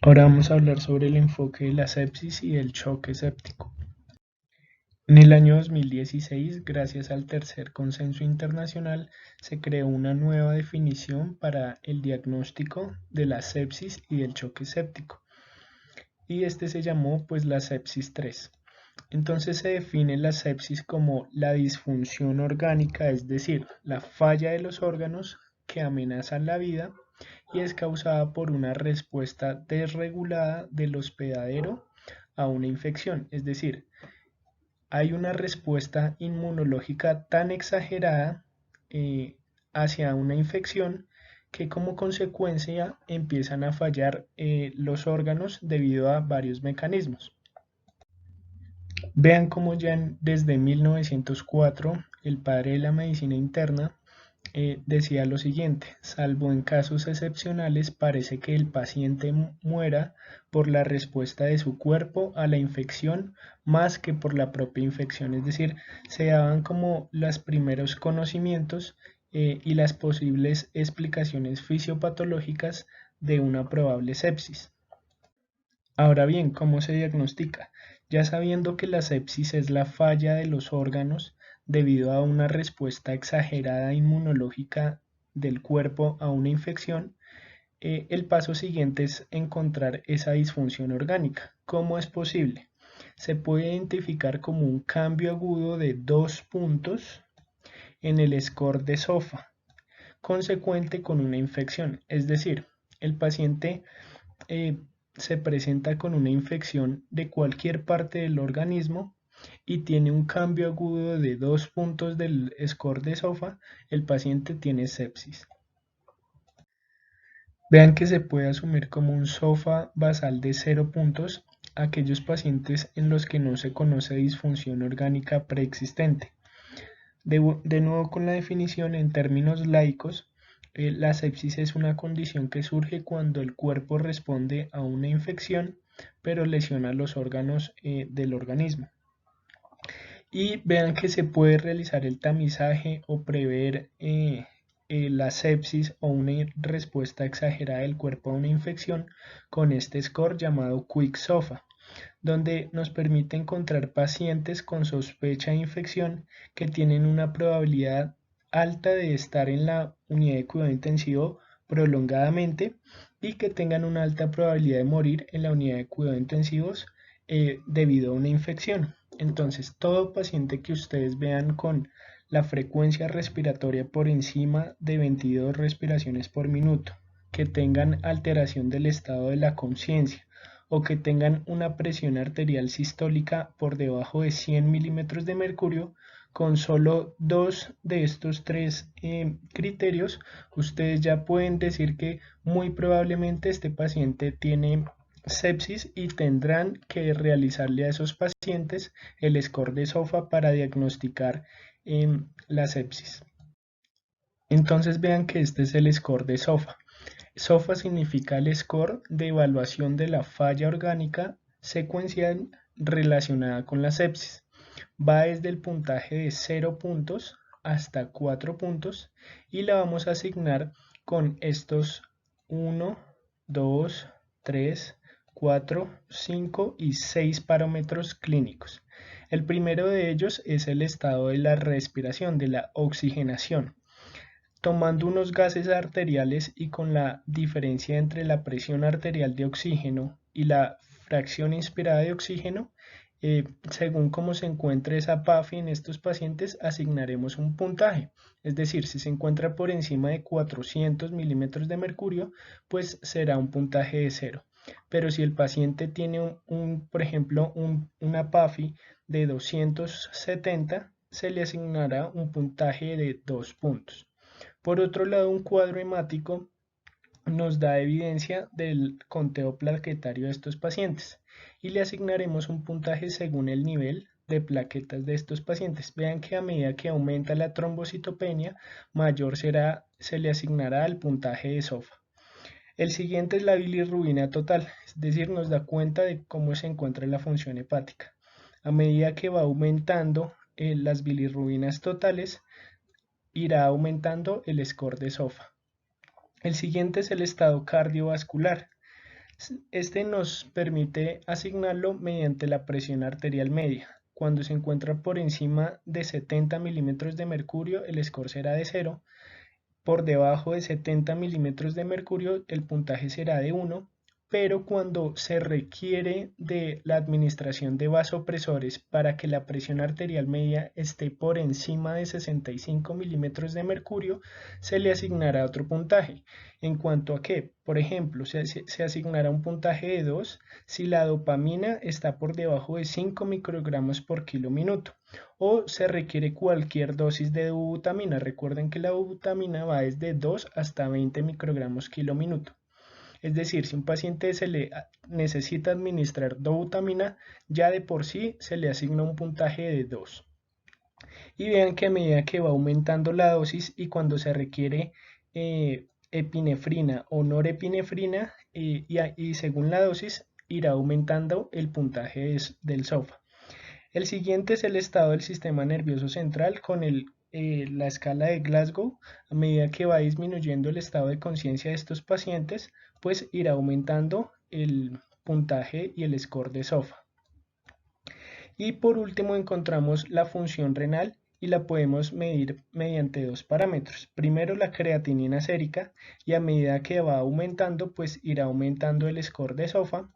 Ahora vamos a hablar sobre el enfoque de la sepsis y el choque séptico. En el año 2016, gracias al tercer consenso internacional, se creó una nueva definición para el diagnóstico de la sepsis y del choque séptico. Y este se llamó pues la sepsis 3. Entonces se define la sepsis como la disfunción orgánica, es decir, la falla de los órganos que amenazan la vida y es causada por una respuesta desregulada del hospedadero a una infección, es decir, hay una respuesta inmunológica tan exagerada eh, hacia una infección que como consecuencia empiezan a fallar los órganos debido a varios mecanismos. Vean cómo ya desde 1904 el padre de la medicina interna decía lo siguiente: salvo en casos excepcionales, parece que el paciente muera por la respuesta de su cuerpo a la infección más que por la propia infección. Es decir, se daban como los primeros conocimientos y las posibles explicaciones fisiopatológicas de una probable sepsis. Ahora bien, ¿cómo se diagnostica? Ya sabiendo que la sepsis es la falla de los órganos debido a una respuesta exagerada inmunológica del cuerpo a una infección, el paso siguiente es encontrar esa disfunción orgánica. ¿Cómo es posible? Se puede identificar como un cambio agudo de 2 puntos en el score de SOFA, consecuente con una infección. Es decir, el paciente eh, se presenta con una infección de cualquier parte del organismo y tiene un cambio agudo de 2 puntos del score de SOFA, el paciente tiene sepsis. Vean que se puede asumir como un SOFA basal de 0 puntos aquellos pacientes en los que no se conoce disfunción orgánica preexistente. De nuevo con la definición en términos laicos, la sepsis es una condición que surge cuando el cuerpo responde a una infección pero lesiona los órganos del organismo. Y vean que se puede realizar el tamizaje o prever la sepsis o una respuesta exagerada del cuerpo a una infección con este score llamado Quick SOFA, donde nos permite encontrar pacientes con sospecha de infección que tienen una probabilidad alta de estar en la unidad de cuidado intensivo prolongadamente y que tengan una alta probabilidad de morir en la unidad de cuidado intensivos debido a una infección. Entonces, todo paciente que ustedes vean con la frecuencia respiratoria por encima de 22 respiraciones por minuto, que tengan alteración del estado de la conciencia, o que tengan una presión arterial sistólica por debajo de 100 milímetros de mercurio, con solo dos de estos tres criterios, ustedes ya pueden decir que muy probablemente este paciente tiene sepsis y tendrán que realizarle a esos pacientes el score de SOFA para diagnosticar la sepsis. Entonces vean que este es el score de SOFA. SOFA significa el score de evaluación de la falla orgánica secuencial relacionada con la sepsis. Va desde el puntaje de 0 puntos hasta 4 puntos y la vamos a asignar con estos 1, 2, 3, 4, 5 y 6 parámetros clínicos. El primero de ellos es el estado de la respiración, de la oxigenación. Tomando unos gases arteriales y con la diferencia entre la presión arterial de oxígeno y la fracción inspirada de oxígeno, según cómo se encuentre esa PAFI en estos pacientes, asignaremos un puntaje. Es decir, si se encuentra por encima de 400 milímetros de mercurio, pues será un puntaje de 0. Pero si el paciente tiene por ejemplo, una PAFI de 270, se le asignará un puntaje de 2 puntos. Por otro lado, un cuadro hemático nos da evidencia del conteo plaquetario de estos pacientes y le asignaremos un puntaje según el nivel de plaquetas de estos pacientes. Vean que a medida que aumenta la trombocitopenia, mayor se le asignará el puntaje de SOFA. El siguiente es la bilirrubina total, es decir, nos da cuenta de cómo se encuentra la función hepática. A medida que va aumentando las bilirrubinas totales, irá aumentando el score de SOFA. El siguiente es el estado cardiovascular. Este nos permite asignarlo mediante la presión arterial media. Cuando se encuentra por encima de 70 milímetros de mercurio, el score será de 0. Por debajo de 70 milímetros de mercurio, el puntaje será de 1, pero cuando se requiere de la administración de vasopresores para que la presión arterial media esté por encima de 65 milímetros de mercurio, se le asignará otro puntaje. En cuanto a que, por ejemplo, se asignará un puntaje de 2 si la dopamina está por debajo de 5 microgramos por kilo minuto, o se requiere cualquier dosis de dobutamina. Recuerden que la dobutamina va desde 2 hasta 20 microgramos kilo minuto. Es decir, si un paciente se le necesita administrar dobutamina, ya de por sí se le asigna un puntaje de 2. Y vean que a medida que va aumentando la dosis y cuando se requiere epinefrina o norepinefrina, y según la dosis irá aumentando el puntaje del SOFA. El siguiente es el estado del sistema nervioso central con la escala de Glasgow. A medida que va disminuyendo el estado de conciencia de estos pacientes, pues irá aumentando el puntaje y el score de SOFA. Y por último encontramos la función renal y la podemos medir mediante dos parámetros. Primero la creatinina sérica, y a medida que va aumentando, pues irá aumentando el score de SOFA.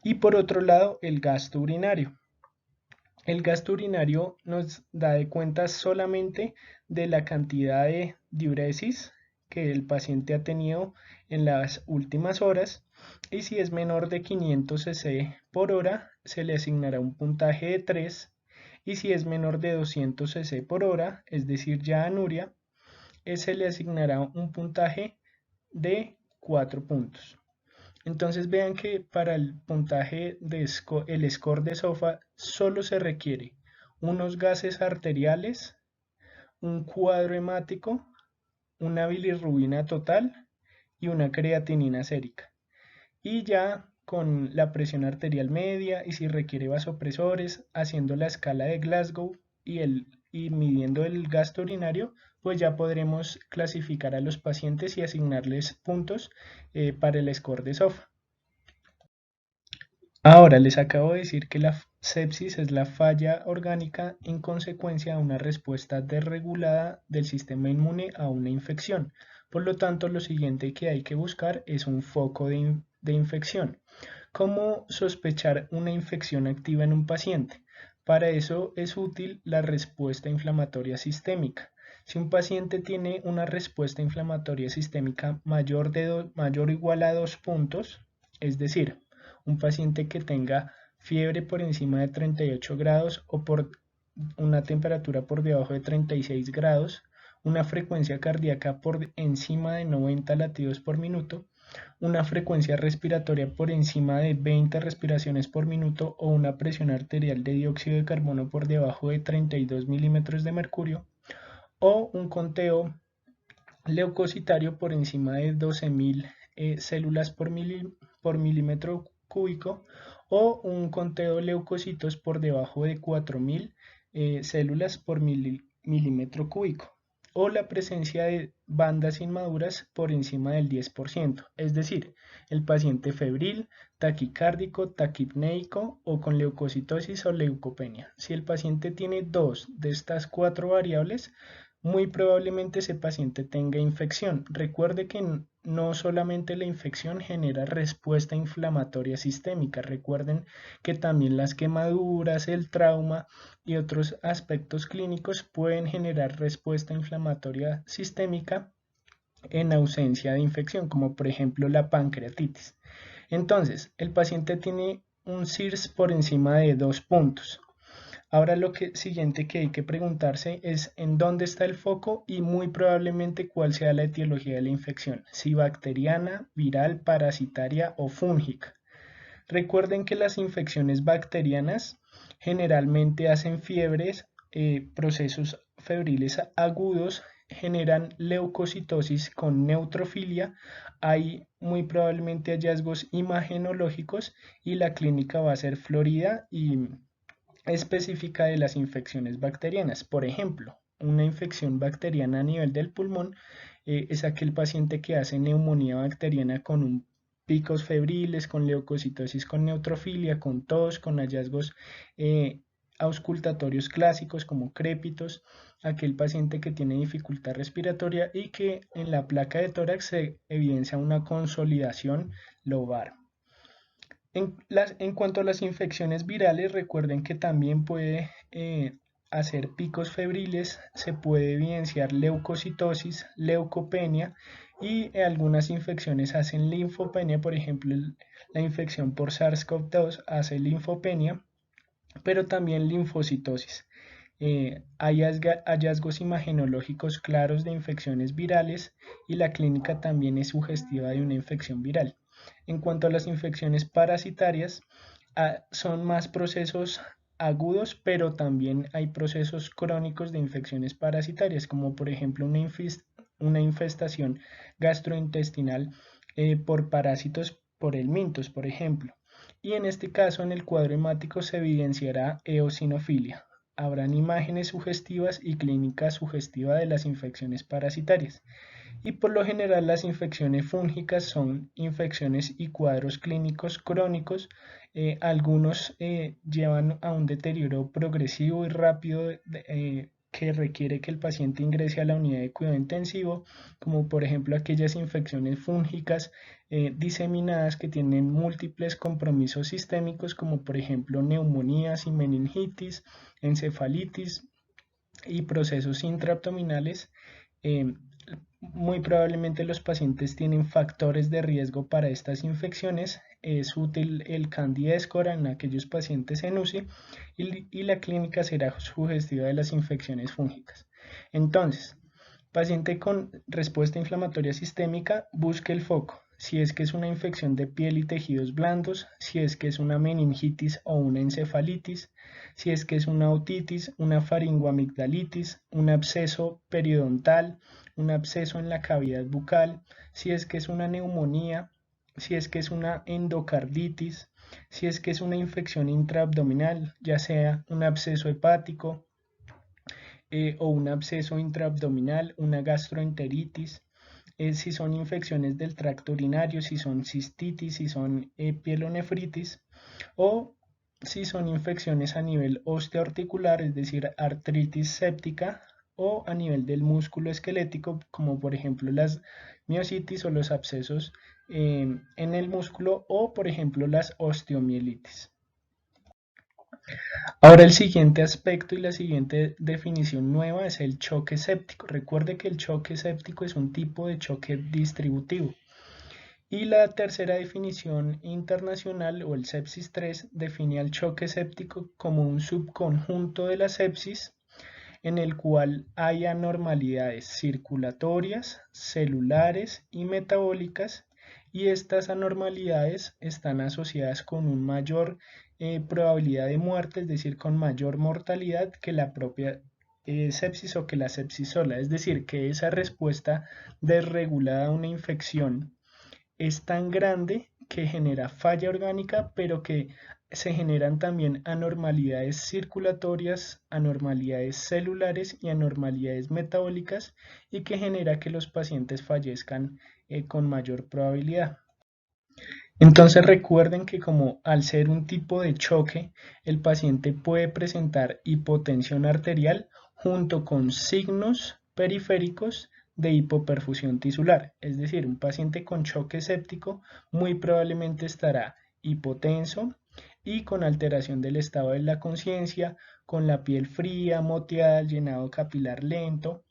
Y por otro lado el gasto urinario. El gasto urinario nos da de cuenta solamente de la cantidad de diuresis que el paciente ha tenido en las últimas horas, y si es menor de 500 cc por hora se le asignará un puntaje de 3, y si es menor de 200 cc por hora, es decir ya anuria, se le asignará un puntaje de 4 puntos. Entonces vean que para el puntaje el score de SOFA solo se requiere unos gases arteriales, un cuadro hemático, una bilirrubina total y una creatinina sérica. Y ya con la presión arterial media, y si requiere vasopresores, haciendo la escala de Glasgow y midiendo el gasto urinario, pues ya podremos clasificar a los pacientes y asignarles puntos para el score de SOFA. Ahora, les acabo de decir que la sepsis es la falla orgánica en consecuencia de una respuesta desregulada del sistema inmune a una infección. Por lo tanto, lo siguiente que hay que buscar es un foco de infección. ¿Cómo sospechar una infección activa en un paciente? Para eso es útil la respuesta inflamatoria sistémica. Si un paciente tiene una respuesta inflamatoria sistémica mayor o igual a 2 puntos, es decir, un paciente que tenga fiebre por encima de 38 grados o por una temperatura por debajo de 36 grados, una frecuencia cardíaca por encima de 90 latidos por minuto, una frecuencia respiratoria por encima de 20 respiraciones por minuto o una presión arterial de dióxido de carbono por debajo de 32 milímetros de mercurio, o un conteo leucocitario por encima de 12.000 células por milímetro cúbico, o un conteo de leucocitos por debajo de 4.000 células por milímetro cúbico, o la presencia de bandas inmaduras por encima del 10%, es decir, el paciente febril, taquicárdico, taquipneico o con leucocitosis o leucopenia. Si el paciente tiene dos de estas cuatro variables, muy probablemente ese paciente tenga infección. Recuerde que no solamente la infección genera respuesta inflamatoria sistémica, recuerden que también las quemaduras, el trauma y otros aspectos clínicos pueden generar respuesta inflamatoria sistémica en ausencia de infección, como por ejemplo la pancreatitis. Entonces, el paciente tiene un CIRS por encima de 2 puntos. Ahora siguiente que hay que preguntarse es en dónde está el foco y muy probablemente cuál sea la etiología de la infección, si bacteriana, viral, parasitaria o fúngica. Recuerden que las infecciones bacterianas generalmente hacen fiebres, procesos febriles agudos, generan leucocitosis con neutrofilia, hay muy probablemente hallazgos imagenológicos y la clínica va a ser florida y específica de las infecciones bacterianas. Por ejemplo, una infección bacteriana a nivel del pulmón es aquel paciente que hace neumonía bacteriana con un picos febriles, con leucocitosis con neutrofilia, con tos, con hallazgos auscultatorios clásicos como crépitos, aquel paciente que tiene dificultad respiratoria y que en la placa de tórax se evidencia una consolidación lobar. En cuanto a las infecciones virales, recuerden que también puede hacer picos febriles, se puede evidenciar leucocitosis, leucopenia y algunas infecciones hacen linfopenia, por ejemplo, la infección por SARS-CoV-2 hace linfopenia, pero también linfocitosis. Hay hallazgos imagenológicos claros de infecciones virales y la clínica también es sugestiva de una infección viral. En cuanto a las infecciones parasitarias, son más procesos agudos, pero también hay procesos crónicos de infecciones parasitarias, como por ejemplo una infestación gastrointestinal por parásitos por helmintos, por ejemplo. Y en este caso, en el cuadro hemático se evidenciará eosinofilia. Habrán imágenes sugestivas y clínica sugestiva de las infecciones parasitarias. Y por lo general las infecciones fúngicas son infecciones y cuadros clínicos crónicos. Algunos llevan a un deterioro progresivo y rápido que requiere que el paciente ingrese a la unidad de cuidado intensivo, como por ejemplo aquellas infecciones fúngicas diseminadas que tienen múltiples compromisos sistémicos, como por ejemplo neumonías y meningitis, encefalitis y procesos intraabdominales. Eh, Muy probablemente los pacientes tienen factores de riesgo para estas infecciones. Es útil el Candida Escora en aquellos pacientes en UCI y la clínica será sugestiva de las infecciones fúngicas. Entonces, paciente con respuesta inflamatoria sistémica, busque el foco. Si es que es una infección de piel y tejidos blandos, si es que es una meningitis o una encefalitis, si es que es una otitis, una faringoamigdalitis, un absceso periodontal, un absceso en la cavidad bucal, si es que es una neumonía, si es que es una endocarditis, si es que es una infección intraabdominal, ya sea un absceso hepático o un absceso intraabdominal, una gastroenteritis, si son infecciones del tracto urinario, si son cistitis, si son pielonefritis o si son infecciones a nivel osteoarticular, es decir, artritis séptica o a nivel del músculo esquelético, como por ejemplo las miositis o los abscesos en el músculo o por ejemplo las osteomielitis. Ahora el siguiente aspecto y la siguiente definición nueva es el choque séptico. Recuerde que el choque séptico es un tipo de choque distributivo. Y la tercera definición internacional o el sepsis 3 define al choque séptico como un subconjunto de la sepsis en el cual hay anormalidades circulatorias, celulares y metabólicas y estas anormalidades están asociadas con una mayor probabilidad de muerte, es decir, con mayor mortalidad que la propia sepsis o que la sepsis sola, es decir, que esa respuesta desregulada a una infección es tan grande que genera falla orgánica, pero que se generan también anormalidades circulatorias, anormalidades celulares y anormalidades metabólicas y que genera que los pacientes fallezcan con mayor probabilidad. Entonces recuerden que como al ser un tipo de choque, el paciente puede presentar hipotensión arterial junto con signos periféricos de hipoperfusión tisular. Es decir, un paciente con choque séptico muy probablemente estará hipotenso y con alteración del estado de la conciencia, con la piel fría, moteada, llenado capilar lento,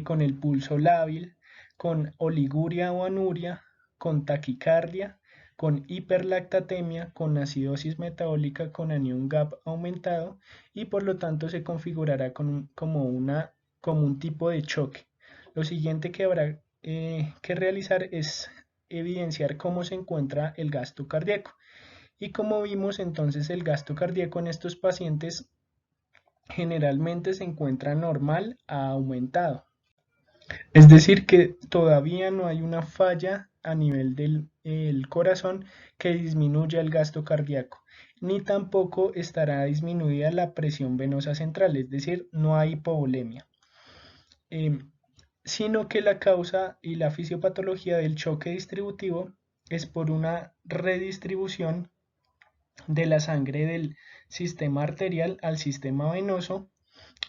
con el pulso lábil, con oliguria o anuria, con taquicardia, con hiperlactatemia, con acidosis metabólica, con anión GAP aumentado y por lo tanto se configurará como un tipo de choque. Lo siguiente que habrá que realizar es evidenciar cómo se encuentra el gasto cardíaco. Y como vimos entonces el gasto cardíaco en estos pacientes generalmente se encuentra normal a aumentado. Es decir, que todavía no hay una falla a nivel del corazón que disminuya el gasto cardíaco, ni tampoco estará disminuida la presión venosa central, es decir, no hay hipovolemia, sino que la causa y la fisiopatología del choque distributivo es por una redistribución de la sangre del sistema arterial al sistema venoso,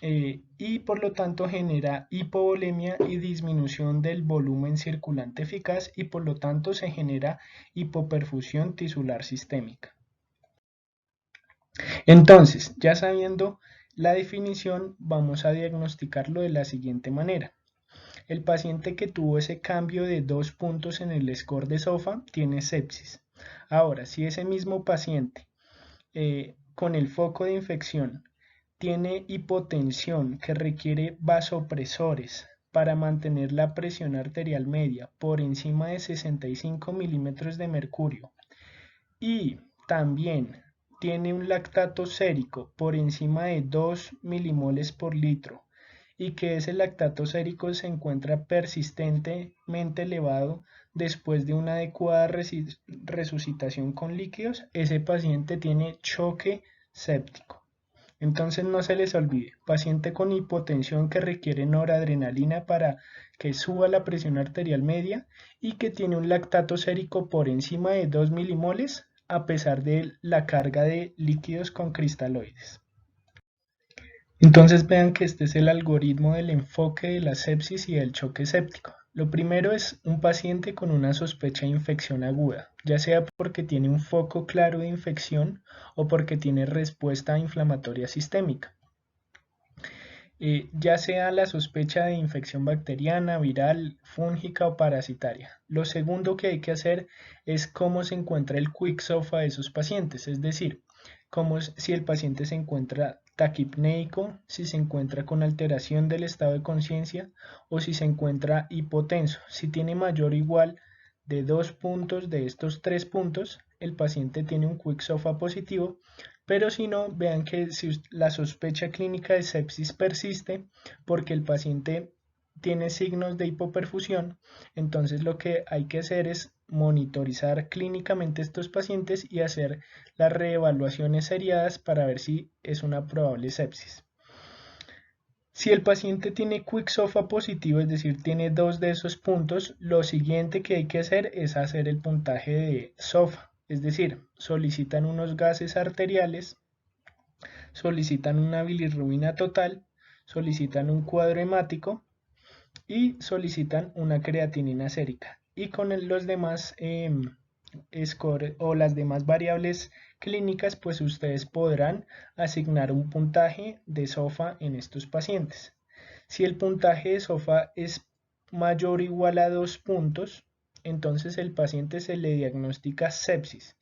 y por lo tanto genera hipovolemia y disminución del volumen circulante eficaz, y por lo tanto se genera hipoperfusión tisular sistémica. Entonces, ya sabiendo la definición, vamos a diagnosticarlo de la siguiente manera. El paciente que tuvo ese cambio de 2 puntos en el score de SOFA tiene sepsis. Ahora, si ese mismo paciente con el foco de infección tiene hipotensión que requiere vasopresores para mantener la presión arterial media por encima de 65 milímetros de mercurio, y también tiene un lactato sérico por encima de 2 milimoles por litro, y que ese lactato sérico se encuentra persistentemente elevado después de una adecuada resucitación con líquidos, ese paciente tiene choque séptico. Entonces no se les olvide, paciente con hipotensión que requiere noradrenalina para que suba la presión arterial media y que tiene un lactato sérico por encima de 2 milimoles a pesar de la carga de líquidos con cristaloides. Entonces vean que este es el algoritmo del enfoque de la sepsis y del choque séptico. Lo primero es un paciente con una sospecha de infección aguda, ya sea porque tiene un foco claro de infección o porque tiene respuesta inflamatoria sistémica. Ya sea la sospecha de infección bacteriana, viral, fúngica o parasitaria. Lo segundo que hay que hacer es cómo se encuentra el quick SOFA de esos pacientes, es decir, si el paciente se encuentra taquipneico, si se encuentra con alteración del estado de conciencia o si se encuentra hipotenso. Si tiene mayor o igual de 2 puntos de estos 3 puntos, el paciente tiene un quick SOFA positivo. Pero si no, vean que si la sospecha clínica de sepsis persiste porque el paciente tiene signos de hipoperfusión, entonces lo que hay que hacer es monitorizar clínicamente estos pacientes y hacer las reevaluaciones seriadas para ver si es una probable sepsis. Si el paciente tiene quick SOFA positivo, es decir, tiene 2 de esos puntos, lo siguiente que hay que hacer es hacer el puntaje de SOFA. Es decir, solicitan unos gases arteriales, solicitan una bilirrubina total, solicitan un cuadro hemático y solicitan una creatinina sérica. Y con los demás score o las demás variables clínicas, pues ustedes podrán asignar un puntaje de SOFA en estos pacientes. Si el puntaje de SOFA es mayor o igual a 2 puntos, entonces el paciente se le diagnostica sepsis.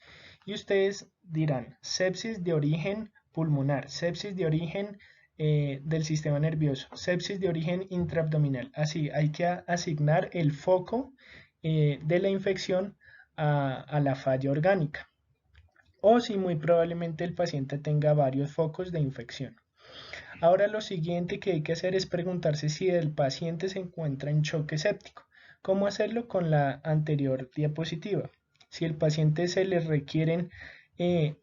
Y ustedes dirán, sepsis de origen pulmonar, sepsis de origen del sistema nervioso, sepsis de origen intraabdominal. Así, hay que asignar el foco de la infección a la falla orgánica. O si muy probablemente el paciente tenga varios focos de infección. Ahora lo siguiente que hay que hacer es preguntarse si el paciente se encuentra en choque séptico. ¿Cómo hacerlo? Con la anterior diapositiva. Si el paciente se le requieren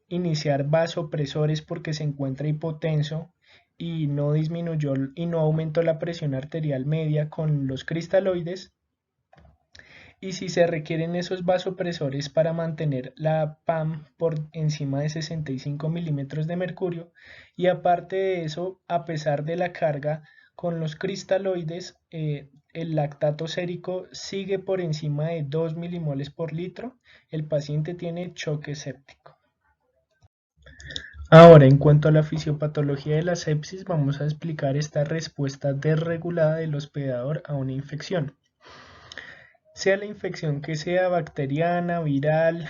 iniciar vasopresores porque se encuentra hipotenso y no disminuyó y no aumentó la presión arterial media con los cristaloides, y si se requieren esos vasopresores para mantener la PAM por encima de 65 milímetros de mercurio, y aparte de eso, a pesar de la carga con los cristaloides, el lactato sérico sigue por encima de 2 milimoles por litro, el paciente tiene choque séptico. Ahora, en cuanto a la fisiopatología de la sepsis, vamos a explicar esta respuesta desregulada del hospedador a una infección. Sea la infección que sea bacteriana, viral,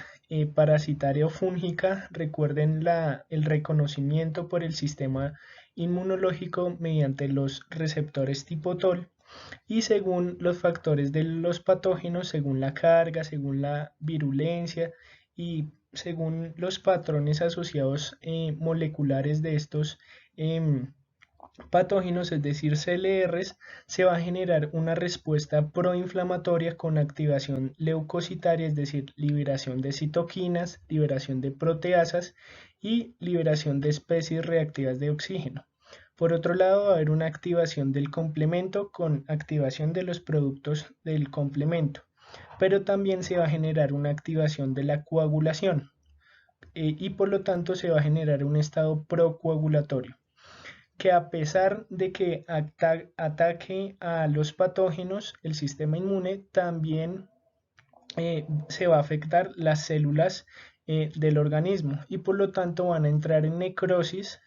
parasitaria o fúngica, recuerden el reconocimiento por el sistema inmunológico mediante los receptores tipo TOL y según los factores de los patógenos, según la carga, según la virulencia y según los patrones asociados moleculares de estos patógenos, es decir, CLRs, se va a generar una respuesta proinflamatoria con activación leucocitaria, es decir, liberación de citoquinas, liberación de proteasas y liberación de especies reactivas de oxígeno. Por otro lado, va a haber una activación del complemento con activación de los productos del complemento. pero también se va a generar una activación de la coagulación y por lo tanto se va a generar un estado procoagulatorio, que a pesar de que ataque a los patógenos, el sistema inmune también se va a afectar las células del organismo y por lo tanto van a entrar en necrosis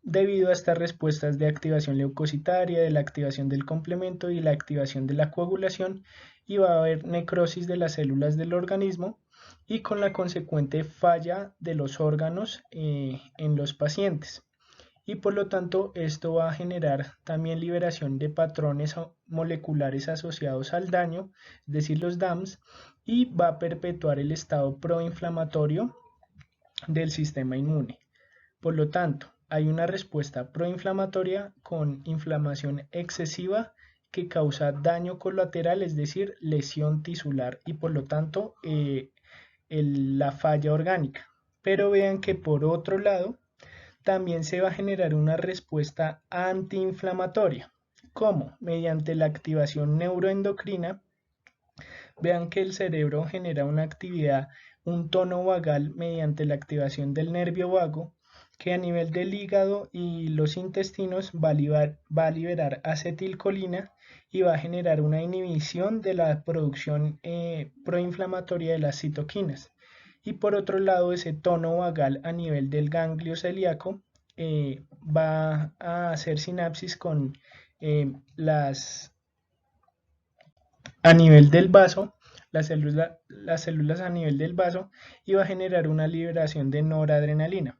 debido a estas respuestas de activación leucocitaria, de la activación del complemento y la activación de la coagulación, y va a haber necrosis de las células del organismo y con la consecuente falla de los órganos en los pacientes. Y por lo tanto esto va a generar también liberación de patrones moleculares asociados al daño, es decir, los DAMs, y va a perpetuar el estado proinflamatorio del sistema inmune. Por lo tanto, hay una respuesta proinflamatoria con inflamación excesiva que causa daño colateral, es decir, lesión tisular y por lo tanto la falla orgánica. Pero vean que por otro lado, también se va a generar una respuesta antiinflamatoria. ¿Cómo? Mediante la activación neuroendocrina. Vean que el cerebro genera una actividad, un tono vagal mediante la activación del nervio vago, que a nivel del hígado y los intestinos va a liberar acetilcolina y va a generar una inhibición de la producción proinflamatoria de las citoquinas. Y por otro lado, ese tono vagal a nivel del ganglio celíaco va a hacer sinapsis con a nivel del vaso, las células a nivel del vaso, y va a generar una liberación de noradrenalina,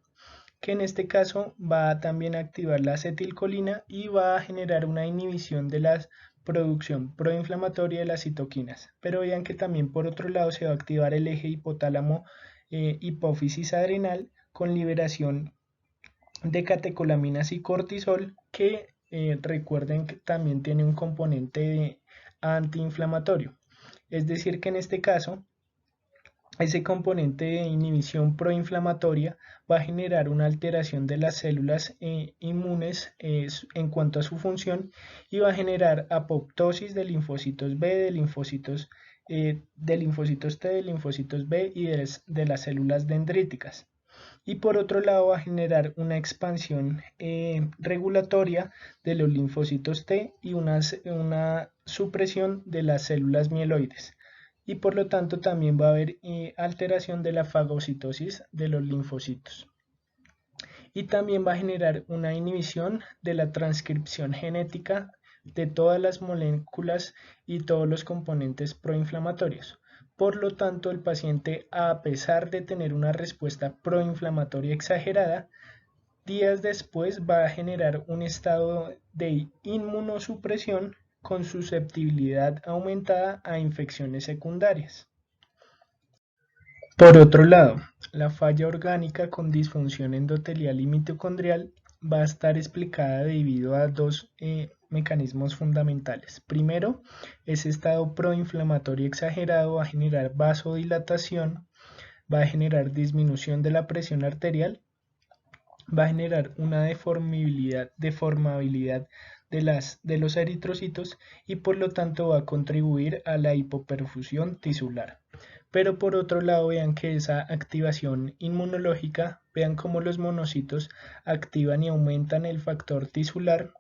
que en este caso va también a activar la acetilcolina y va a generar una inhibición de la producción proinflamatoria de las citoquinas. Pero vean que también por otro lado se va a activar el eje hipotálamo hipófisis adrenal con liberación de catecolaminas y cortisol, que recuerden que también tiene un componente antiinflamatorio. Es decir que en este caso ese componente de inhibición proinflamatoria va a generar una alteración de las células inmunes en cuanto a su función y va a generar apoptosis de linfocitos B, de linfocitos T, de linfocitos B y de las células dendríticas. Y por otro lado va a generar una expansión regulatoria de los linfocitos T y una supresión de las células mieloides. Y por lo tanto también va a haber alteración de la fagocitosis de los linfocitos. Y también va a generar una inhibición de la transcripción genética de todas las moléculas y todos los componentes proinflamatorios. Por lo tanto, el paciente, a pesar de tener una respuesta proinflamatoria exagerada, días después va a generar un estado de inmunosupresión con susceptibilidad aumentada a infecciones secundarias. Por otro lado, la falla orgánica con disfunción endotelial y mitocondrial va a estar explicada debido a dos mecanismos fundamentales. Primero, ese estado proinflamatorio exagerado va a generar vasodilatación, va a generar disminución de la presión arterial, va a generar una deformabilidad de los eritrocitos y por lo tanto va a contribuir a la hipoperfusión tisular. Pero por otro lado, vean que esa activación inmunológica, vean cómo los monocitos activan y aumentan el factor tisular,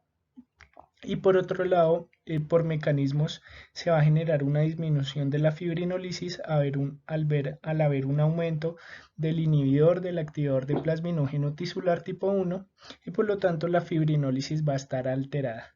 y por otro lado, por mecanismos se va a generar una disminución de la fibrinólisis al haber un aumento del inhibidor del activador de plasminógeno tisular tipo 1 y por lo tanto la fibrinólisis va a estar alterada.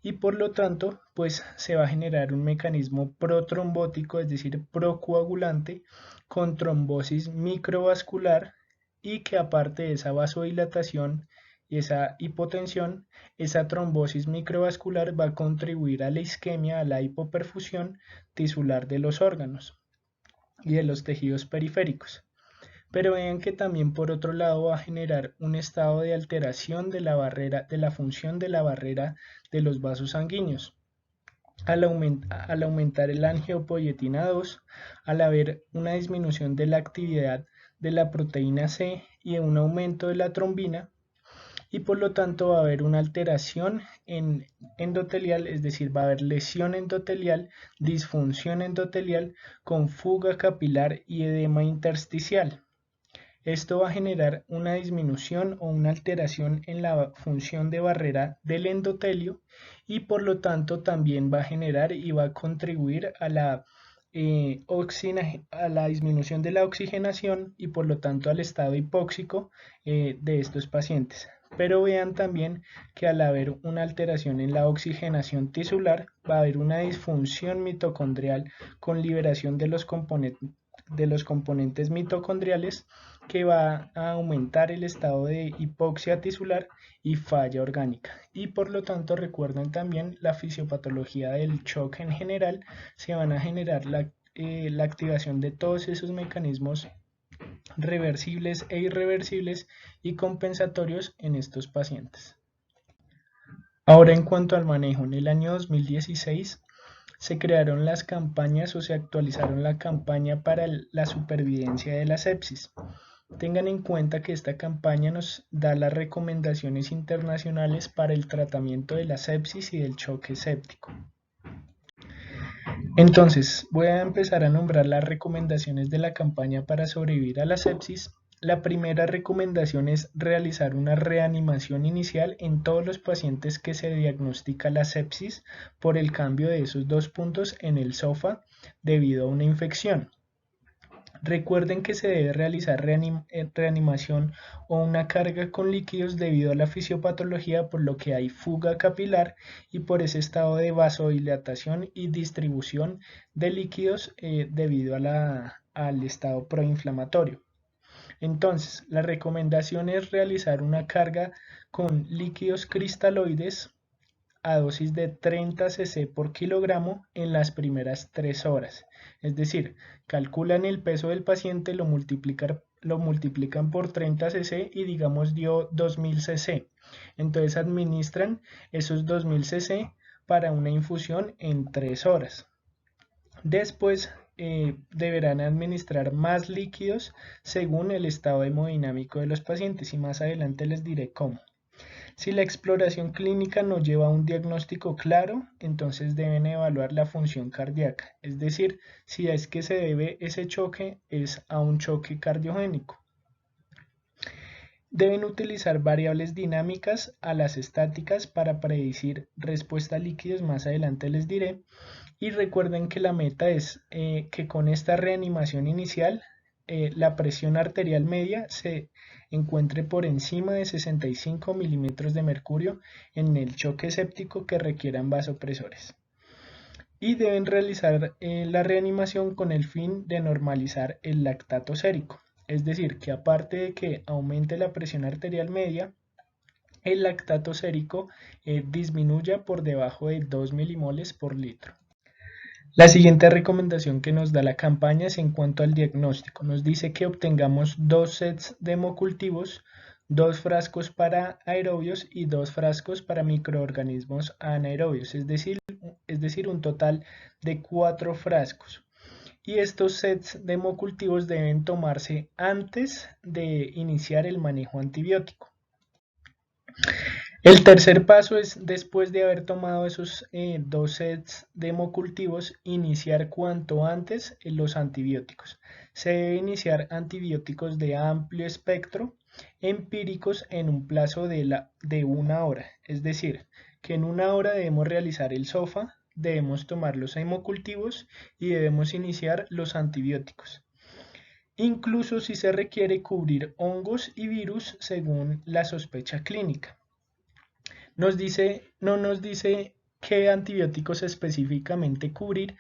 Y por lo tanto, pues se va a generar un mecanismo protrombótico, es decir, procoagulante, con trombosis microvascular y que aparte de esa vasodilatación y esa hipotensión, esa trombosis microvascular va a contribuir a la isquemia, a la hipoperfusión tisular de los órganos y de los tejidos periféricos. Pero vean que también por otro lado va a generar un estado de alteración de la función de la barrera de los vasos sanguíneos. Al aumentar el angiopoyetina 2, al haber una disminución de la actividad de la proteína C y un aumento de la trombina, y por lo tanto va a haber una alteración en endotelial, es decir, va a haber lesión endotelial, disfunción endotelial con fuga capilar y edema intersticial. Esto va a generar una disminución o una alteración en la función de barrera del endotelio y por lo tanto también va a generar y va a contribuir a la disminución de la oxigenación y por lo tanto al estado hipóxico de estos pacientes. Pero vean también que al haber una alteración en la oxigenación tisular va a haber una disfunción mitocondrial con liberación de los componentes mitocondriales que va a aumentar el estado de hipoxia tisular y falla orgánica. Y por lo tanto recuerden también la fisiopatología del shock en general, se van a generar la activación de todos esos mecanismos reversibles e irreversibles y compensatorios en estos pacientes. Ahora en cuanto al manejo, en el año 2016 se crearon las campañas o se actualizaron la campaña para la supervivencia de la sepsis. Tengan en cuenta que esta campaña nos da las recomendaciones internacionales para el tratamiento de la sepsis y del choque séptico. Entonces, voy a empezar a nombrar las recomendaciones de la campaña para sobrevivir a la sepsis. La primera recomendación es realizar una reanimación inicial en todos los pacientes que se diagnostica la sepsis por el cambio de esos 2 puntos en el SOFA debido a una infección. Recuerden que se debe realizar reanimación o una carga con líquidos debido a la fisiopatología, por lo que hay fuga capilar y por ese estado de vasodilatación y distribución de líquidos debido al estado proinflamatorio. Entonces, la recomendación es realizar una carga con líquidos cristaloides a dosis de 30 cc por kilogramo en las primeras 3 horas. Es decir, calculan el peso del paciente, lo multiplican por 30 cc y digamos dio 2000 cc. Entonces administran esos 2000 cc para una infusión en 3 horas. Después deberán administrar más líquidos según el estado hemodinámico de los pacientes y más adelante les diré cómo. Si la exploración clínica no lleva a un diagnóstico claro, entonces deben evaluar la función cardíaca, es decir, si es que se debe ese choque es a un choque cardiogénico. Deben utilizar variables dinámicas a las estáticas para predecir respuesta a líquidos, más adelante les diré. Y recuerden que la meta es que con esta reanimación inicial la presión arterial media se encuentre por encima de 65 milímetros de mercurio en el choque séptico que requieran vasopresores. Y deben realizar la reanimación con el fin de normalizar el lactato sérico. Es decir, que aparte de que aumente la presión arterial media, el lactato sérico disminuya por debajo de 2 milimoles por litro. La siguiente recomendación que nos da la campaña es en cuanto al diagnóstico. Nos dice que obtengamos 2 sets de hemocultivos, 2 frascos para aerobios y 2 frascos para microorganismos anaerobios, es decir, un total de 4 frascos. Y estos sets de hemocultivos deben tomarse antes de iniciar el manejo antibiótico. El tercer paso es, después de haber tomado esos 2 sets de hemocultivos, iniciar cuanto antes los antibióticos. Se debe iniciar antibióticos de amplio espectro empíricos en un plazo de 1 hora. Es decir, que en 1 hora debemos realizar el SOFA, debemos tomar los hemocultivos y debemos iniciar los antibióticos. Incluso si se requiere cubrir hongos y virus según la sospecha clínica. No nos dice qué antibióticos específicamente cubrir,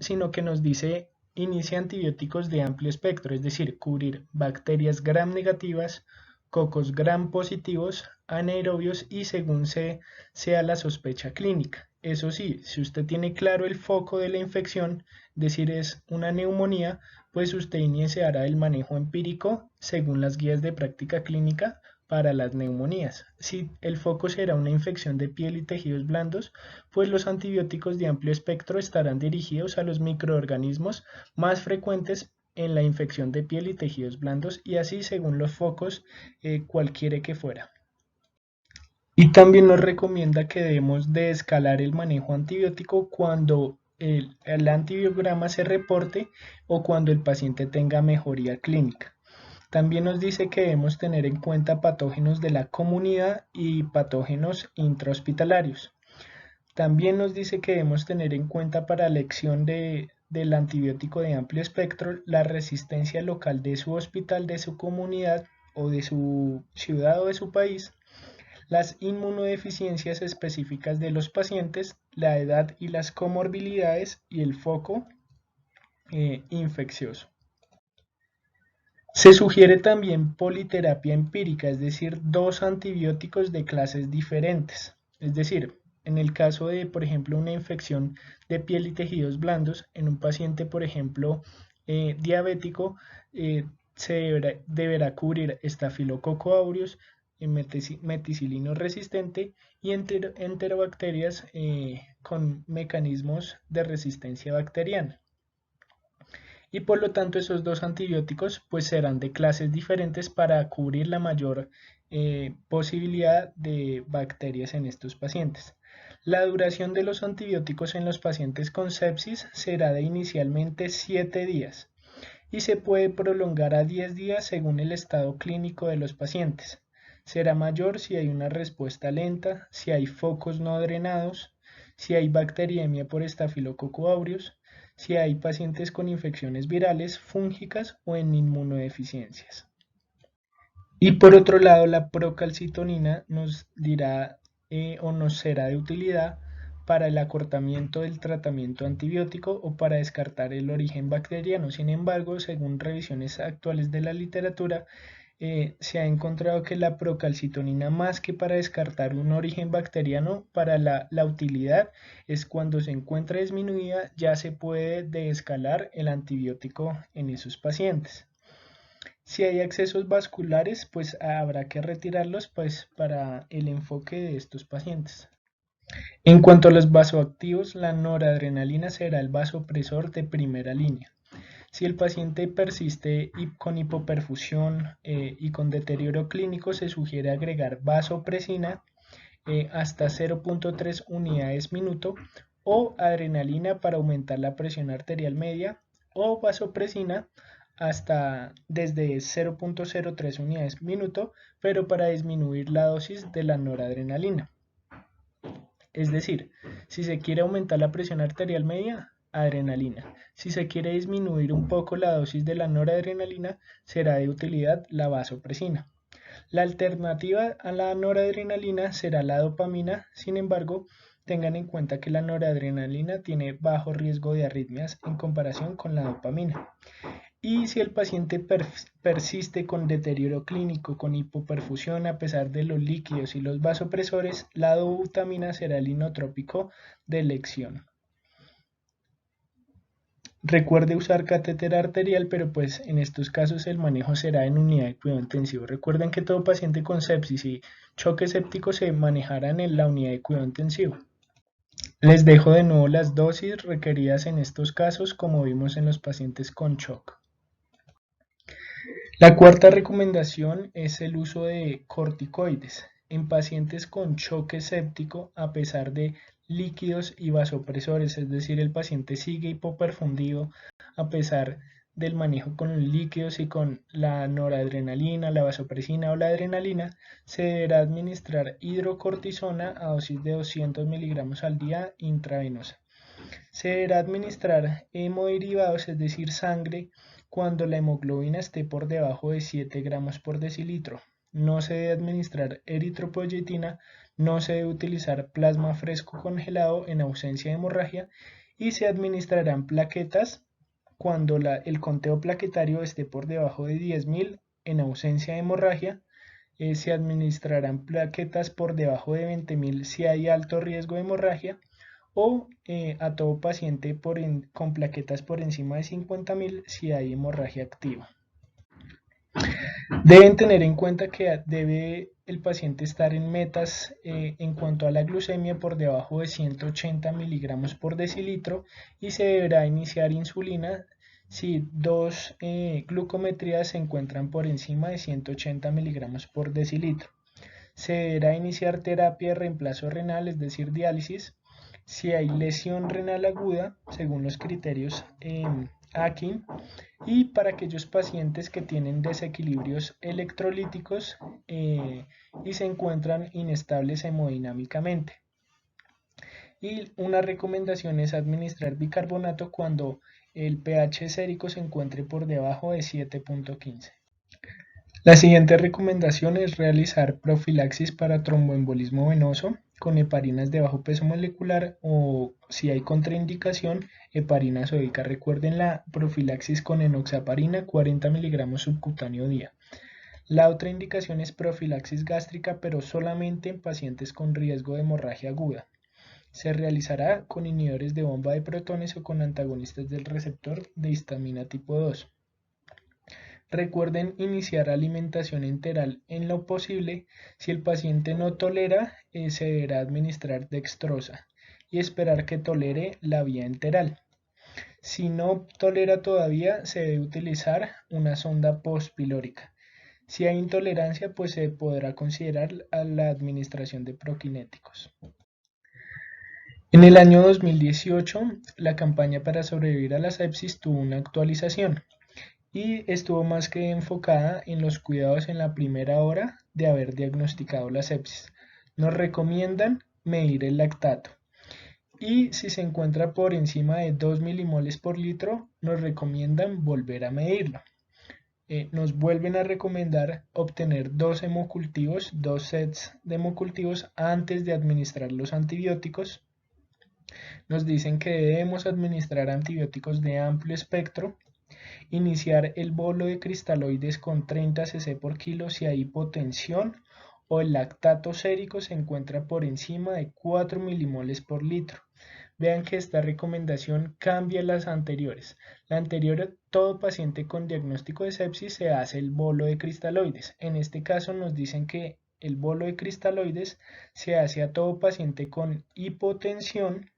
sino que nos dice inicia antibióticos de amplio espectro, es decir, cubrir bacterias gram negativas, cocos gram positivos, anaerobios y según sea la sospecha clínica. Eso sí, si usted tiene claro el foco de la infección, es decir, es una neumonía, pues usted iniciará el manejo empírico según las guías de práctica clínica para las neumonías. Si el foco será una infección de piel y tejidos blandos, pues los antibióticos de amplio espectro estarán dirigidos a los microorganismos más frecuentes en la infección de piel y tejidos blandos y así según los focos cualquiera que fuera. Y también nos recomienda que debemos de escalar el manejo antibiótico cuando el antibiograma se reporte o cuando el paciente tenga mejoría clínica. También nos dice que debemos tener en cuenta patógenos de la comunidad y patógenos intrahospitalarios. También nos dice que debemos tener en cuenta para la elección del antibiótico de amplio espectro la resistencia local de su hospital, de su comunidad o de su ciudad o de su país, las inmunodeficiencias específicas de los pacientes, la edad y las comorbilidades y el foco infeccioso. Se sugiere también politerapia empírica, es decir, dos antibióticos de clases diferentes. Es decir, en el caso de, por ejemplo, una infección de piel y tejidos blandos, en un paciente, por ejemplo, diabético, se deberá cubrir estafilococo aureus, meticilino resistente y enterobacterias con mecanismos de resistencia bacteriana. Y por lo tanto esos dos antibióticos pues serán de clases diferentes para cubrir la mayor posibilidad de bacterias en estos pacientes. La duración de los antibióticos en los pacientes con sepsis será de inicialmente 7 días y se puede prolongar a 10 días según el estado clínico de los pacientes. Será mayor si hay una respuesta lenta, si hay focos no drenados, si hay bacteriemia por estafilococo aureus, si hay pacientes con infecciones virales, fúngicas o en inmunodeficiencias. Y por otro lado, la procalcitonina nos dirá o nos será de utilidad para el acortamiento del tratamiento antibiótico o para descartar el origen bacteriano. Sin embargo, según revisiones actuales de la literatura, se ha encontrado que la procalcitonina, más que para descartar un origen bacteriano, para la utilidad es cuando se encuentra disminuida, ya se puede desescalar el antibiótico en esos pacientes. Si hay accesos vasculares, pues habrá que retirarlos pues, para el enfoque de estos pacientes. En cuanto a los vasoactivos, la noradrenalina será el vasopresor de primera línea. Si el paciente persiste con hipoperfusión y con deterioro clínico, se sugiere agregar vasopresina hasta 0.3 unidades minuto o adrenalina para aumentar la presión arterial media o vasopresina hasta desde 0.03 unidades minuto, pero para disminuir la dosis de la noradrenalina. Es decir, si se quiere aumentar la presión arterial media, adrenalina. Si se quiere disminuir un poco la dosis de la noradrenalina, será de utilidad la vasopresina. La alternativa a la noradrenalina será la dopamina, sin embargo, tengan en cuenta que la noradrenalina tiene bajo riesgo de arritmias en comparación con la dopamina. Y si el paciente persiste con deterioro clínico, con hipoperfusión a pesar de los líquidos y los vasopresores, la dobutamina será el inotrópico de elección. Recuerde usar catéter arterial, pero pues en estos casos el manejo será en unidad de cuidado intensivo. Recuerden que todo paciente con sepsis y choque séptico se manejarán en la unidad de cuidado intensivo. Les dejo de nuevo las dosis requeridas en estos casos, como vimos en los pacientes con shock. La cuarta recomendación es el uso de corticoides en pacientes con choque séptico a pesar de líquidos y vasopresores, es decir, el paciente sigue hipoperfundido a pesar del manejo con los líquidos y con la noradrenalina, la vasopresina o la adrenalina, se deberá administrar hidrocortisona a dosis de 200 miligramos al día intravenosa. Se deberá administrar hemoderivados, es decir, sangre, cuando la hemoglobina esté por debajo de 7 gramos por decilitro. No se debe administrar eritropoyetina, no se debe utilizar plasma fresco congelado en ausencia de hemorragia y se administrarán plaquetas cuando el conteo plaquetario esté por debajo de 10.000 en ausencia de hemorragia. Se administrarán plaquetas por debajo de 20.000 si hay alto riesgo de hemorragia o a todo paciente con plaquetas por encima de 50.000 si hay hemorragia activa. Deben tener en cuenta que debe el paciente estar en metas en cuanto a la glucemia por debajo de 180 miligramos por decilitro y se deberá iniciar insulina si dos glucometrías se encuentran por encima de 180 miligramos por decilitro. Se deberá iniciar terapia de reemplazo renal, es decir, diálisis, si hay lesión renal aguda, según los criterios Akin, y para aquellos pacientes que tienen desequilibrios electrolíticos y se encuentran inestables hemodinámicamente. Y una recomendación es administrar bicarbonato cuando el pH sérico se encuentre por debajo de 7.15. La siguiente recomendación es realizar profilaxis para tromboembolismo venoso con heparinas de bajo peso molecular o, si hay contraindicación, heparina sódica. Recuerden la profilaxis con enoxaparina 40 mg subcutáneo día. La otra indicación es profilaxis gástrica, pero solamente en pacientes con riesgo de hemorragia aguda. Se realizará con inhibidores de bomba de protones o con antagonistas del receptor de histamina tipo 2. Recuerden iniciar alimentación enteral en lo posible. Si el paciente no tolera, se deberá administrar dextrosa y esperar que tolere la vía enteral. Si no tolera todavía, se debe utilizar una sonda postpilórica. Si hay intolerancia, pues se podrá considerar la administración de prokinéticos. En el año 2018, la campaña para sobrevivir a la sepsis tuvo una actualización y estuvo más que enfocada en los cuidados en la primera hora de haber diagnosticado la sepsis. Nos recomiendan medir el lactato y si se encuentra por encima de 2 milimoles por litro, nos recomiendan volver a medirlo. Nos vuelven a recomendar obtener dos sets de hemocultivos antes de administrar los antibióticos. Nos dicen que debemos administrar antibióticos de amplio espectro, iniciar el bolo de cristaloides con 30 cc por kilo si hay hipotensión o el lactato sérico se encuentra por encima de 4 milimoles por litro. Vean que esta recomendación cambia las anteriores. La anterior, todo paciente con diagnóstico de sepsis se hace el bolo de cristaloides. En este caso nos dicen que el bolo de cristaloides se hace a todo paciente con hipotensión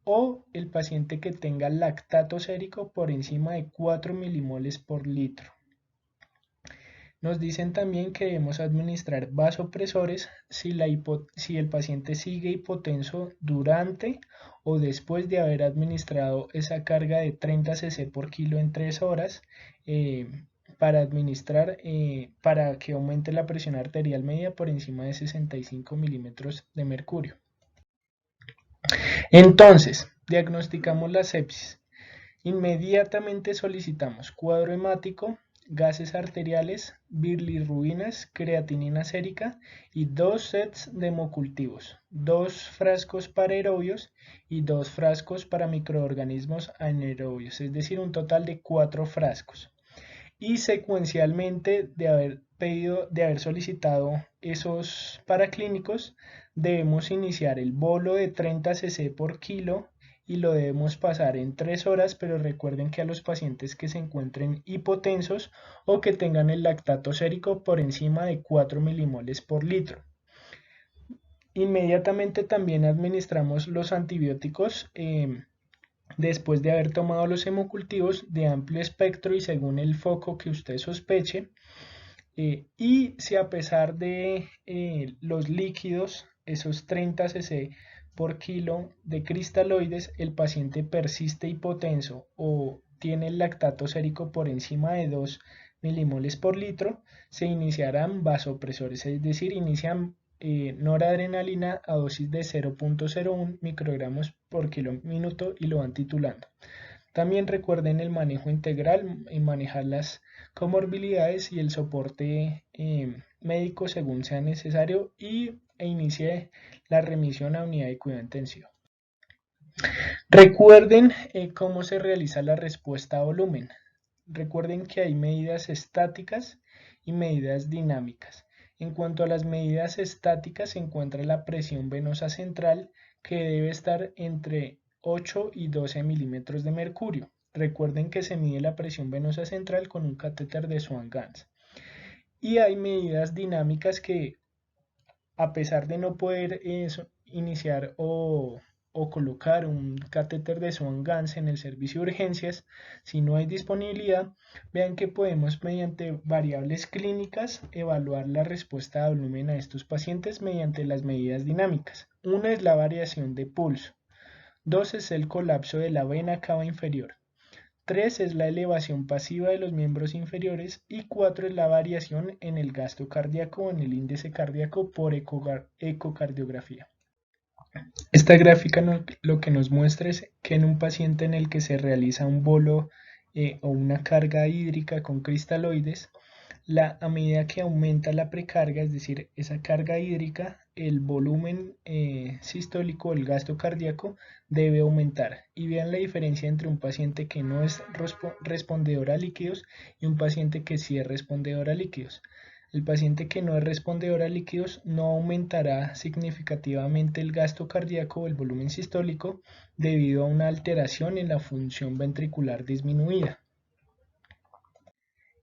o el paciente que tenga lactato sérico por encima de 4 milimoles por litro. Nos dicen también que debemos administrar vasopresores si el paciente sigue hipotenso durante o después de haber administrado esa carga de 30 cc por kilo en 3 horas para que aumente la presión arterial media por encima de 65 milímetros de mercurio. Entonces, diagnosticamos la sepsis. Inmediatamente solicitamos cuadro hemático, gases arteriales, bilirrubinas, creatinina sérica y 2 sets de hemocultivos, 2 frascos para aerobios y 2 frascos para microorganismos anaerobios, es decir, un total de 4 frascos. Y secuencialmente de haber solicitado esos paraclínicos, debemos iniciar el bolo de 30 cc por kilo y lo debemos pasar en 3 horas, pero recuerden que a los pacientes que se encuentren hipotensos o que tengan el lactato sérico por encima de 4 milimoles por litro. Inmediatamente también administramos los antibióticos después de haber tomado los hemocultivos de amplio espectro y según el foco que usted sospeche. Y si a pesar de los líquidos, esos 30 cc por kilo de cristaloides, el paciente persiste hipotenso o tiene el lactato sérico por encima de 2 milimoles por litro, se iniciarán vasopresores, es decir, inician noradrenalina a dosis de 0.01 microgramos por kilo minuto y lo van titulando. También recuerden el manejo integral y manejar las comorbilidades y el soporte médico según sea necesario e inicie la remisión a unidad de cuidado intensivo. Recuerden cómo se realiza la respuesta a volumen. Recuerden que hay medidas estáticas y medidas dinámicas. En cuanto a las medidas estáticas, se encuentra la presión venosa central que debe estar entre 8 y 12 milímetros de mercurio. Recuerden que se mide la presión venosa central con un catéter de Swan-Ganz. Y hay medidas dinámicas que, a pesar de no poder iniciar o o colocar un catéter de Swan-Ganz en el servicio de urgencias, si no hay disponibilidad, vean que podemos mediante variables clínicas evaluar la respuesta de volumen a estos pacientes mediante las medidas dinámicas. Una es la variación de pulso, 2 es el colapso de la vena cava inferior, 3 es la elevación pasiva de los miembros inferiores y 4 es la variación en el gasto cardíaco o en el índice cardíaco por ecocardiografía. Esta gráfica lo que nos muestra es que en un paciente en el que se realiza un bolo o una carga hídrica con cristaloides, a medida que aumenta la precarga, es decir, esa carga hídrica, el volumen sistólico, el gasto cardíaco, debe aumentar. Y vean la diferencia entre un paciente que no es respondedor a líquidos y un paciente que sí es respondedor a líquidos. El paciente que no es respondedor a líquidos no aumentará significativamente el gasto cardíaco o el volumen sistólico debido a una alteración en la función ventricular disminuida.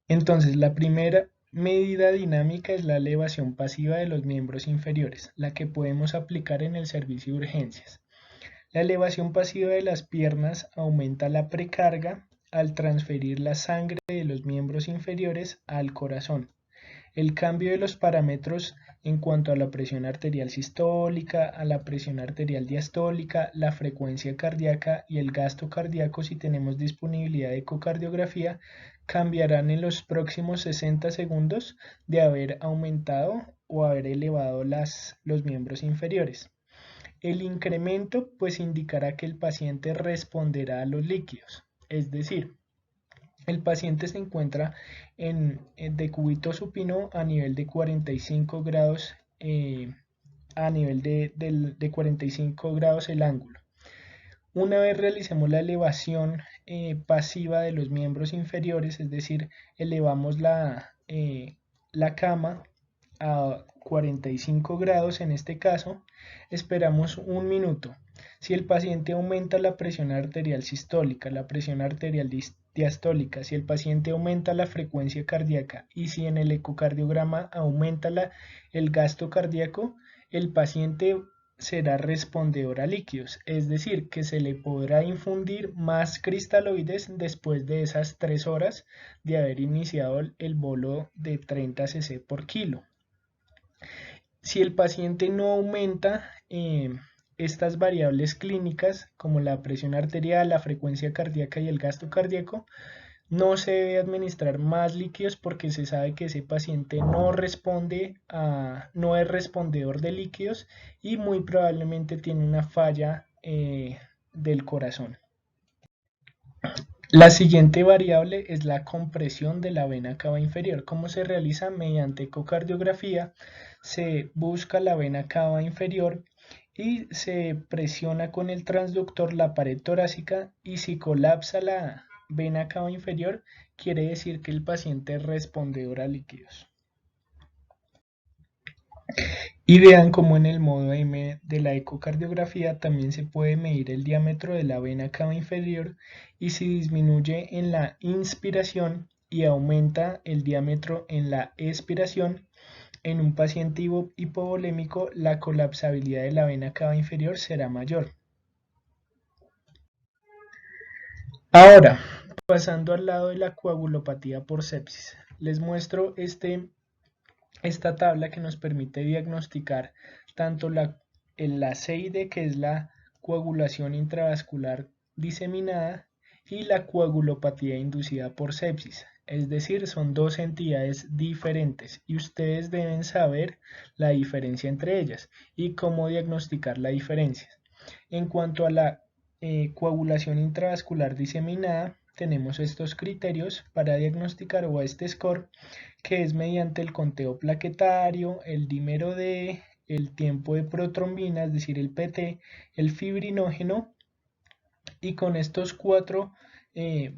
Entonces, la primera medida dinámica es la elevación pasiva de los miembros inferiores, la que podemos aplicar en el servicio de urgencias. La elevación pasiva de las piernas aumenta la precarga al transferir la sangre de los miembros inferiores al corazón. El cambio de los parámetros en cuanto a la presión arterial sistólica, a la presión arterial diastólica, la frecuencia cardíaca y el gasto cardíaco si tenemos disponibilidad de ecocardiografía cambiarán en los próximos 60 segundos de haber aumentado o haber elevado los miembros inferiores. El incremento pues indicará que el paciente responderá a los líquidos, es decir, el paciente se encuentra en decúbito supino a nivel de 45 grados, a nivel de 45 grados el ángulo. Una vez realicemos la elevación pasiva de los miembros inferiores, es decir, elevamos la cama a 45 grados en este caso, esperamos un minuto. Si el paciente aumenta la presión arterial sistólica, la presión arterial diastólica, si el paciente aumenta la frecuencia cardíaca y si en el ecocardiograma aumenta el gasto cardíaco, el paciente será respondedor a líquidos, es decir, que se le podrá infundir más cristaloides después de esas 3 horas de haber iniciado el bolo de 30 cc por kilo. Si el paciente no aumenta estas variables clínicas como la presión arterial, la frecuencia cardíaca y el gasto cardíaco, no se debe administrar más líquidos porque se sabe que ese paciente no es respondedor de líquidos y muy probablemente tiene una falla del corazón. La siguiente variable es la compresión de la vena cava inferior. ¿Cómo se realiza? Mediante ecocardiografía se busca la vena cava inferior y se presiona con el transductor la pared torácica y si colapsa la vena cava inferior quiere decir que el paciente es respondedor a líquidos. Y vean cómo en el modo M de la ecocardiografía también se puede medir el diámetro de la vena cava inferior y si disminuye en la inspiración y aumenta el diámetro en la expiración, en un paciente hipovolémico la colapsabilidad de la vena cava inferior será mayor. Ahora, pasando al lado de la coagulopatía por sepsis, les muestro esta tabla que nos permite diagnosticar tanto la CID, que es la coagulación intravascular diseminada, y la coagulopatía inducida por sepsis. Es decir, son dos entidades diferentes y ustedes deben saber la diferencia entre ellas y cómo diagnosticar la diferencia. En cuanto a la coagulación intravascular diseminada, tenemos estos criterios para diagnosticar o este score, que es mediante el conteo plaquetario, el dímero D, el tiempo de protrombina, es decir, el PT, el fibrinógeno, y con estos 4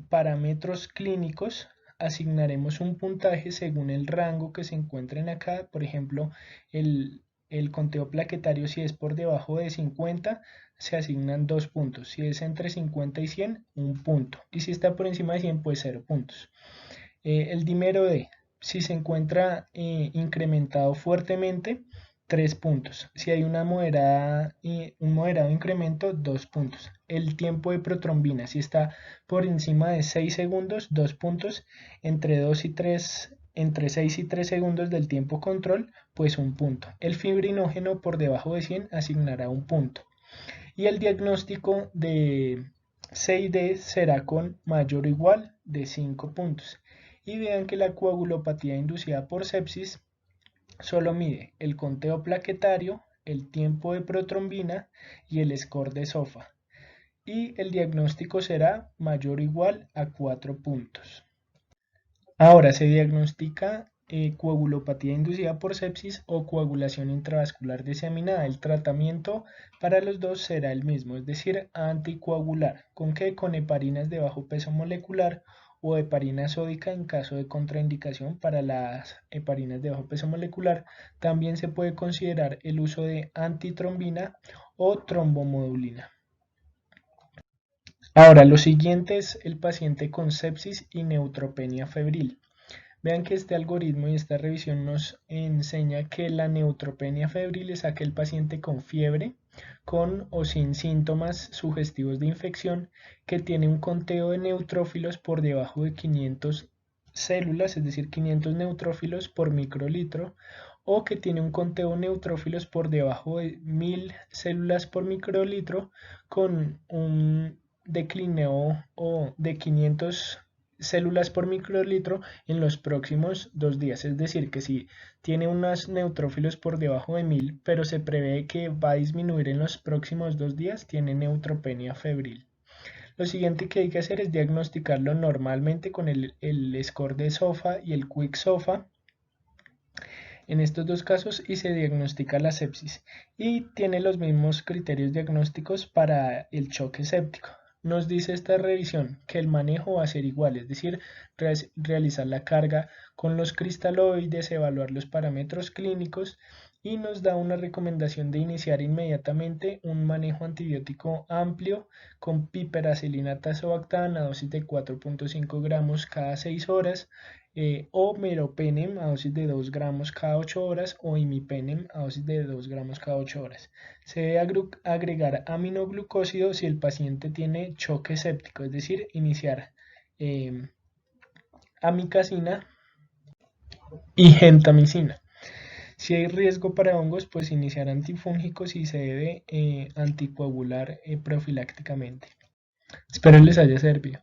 parámetros clínicos asignaremos un puntaje según el rango que se encuentren acá. Por ejemplo, el conteo plaquetario, si es por debajo de 50, se asignan 2 puntos. Si es entre 50 y 100, 1 punto. Y si está por encima de 100, pues 0 puntos. El dímero D, si se encuentra incrementado fuertemente, 3 puntos. Si hay un moderado incremento, 2 puntos. El tiempo de protrombina, si está por encima de 6 segundos, 2 puntos. Entre 6 y 3 segundos del tiempo control, pues 1 punto. El fibrinógeno por debajo de 100 asignará 1 punto. Y el diagnóstico de CID será con mayor o igual de 5 puntos. Y vean que la coagulopatía inducida por sepsis solo mide el conteo plaquetario, el tiempo de protrombina y el score de SOFA. Y el diagnóstico será mayor o igual a 4 puntos. Ahora se diagnostica coagulopatía inducida por sepsis o coagulación intravascular diseminada. El tratamiento para los dos será el mismo, es decir, anticoagular. ¿Con qué? Con heparinas de bajo peso molecular o heparina sódica en caso de contraindicación para las heparinas de bajo peso molecular. También se puede considerar el uso de antitrombina o trombomodulina. Ahora, lo siguiente es el paciente con sepsis y neutropenia febril. Vean que este algoritmo y esta revisión nos enseña que la neutropenia febril es aquel paciente con fiebre, con o sin síntomas sugestivos de infección, que tiene un conteo de neutrófilos por debajo de 500 células, es decir, 500 neutrófilos por microlitro, o que tiene un conteo de neutrófilos por debajo de 1000 células por microlitro, con un declineo o de 500 células por microlitro en los próximos 2 días. Es decir, que si tiene unos neutrófilos por debajo de 1000, pero se prevé que va a disminuir en los próximos 2 días, tiene neutropenia febril. Lo siguiente que hay que hacer es diagnosticarlo normalmente con el score de SOFA y el Quick SOFA en estos dos casos y se diagnostica la sepsis y tiene los mismos criterios diagnósticos para el choque séptico. Nos dice esta revisión que el manejo va a ser igual, es decir, realizar la carga con los cristaloides, evaluar los parámetros clínicos y nos da una recomendación de iniciar inmediatamente un manejo antibiótico amplio con piperacilina tazobactam a dosis de 4.5 gramos cada 6 horas, o meropenem a dosis de 2 gramos cada 8 horas o imipenem a dosis de 2 gramos cada 8 horas. Se debe agregar aminoglucósido si el paciente tiene choque séptico, es decir, iniciar amikacina y gentamicina. Si hay riesgo para hongos, pues iniciar antifúngicos y se debe anticoagular profilácticamente. Espero les haya servido.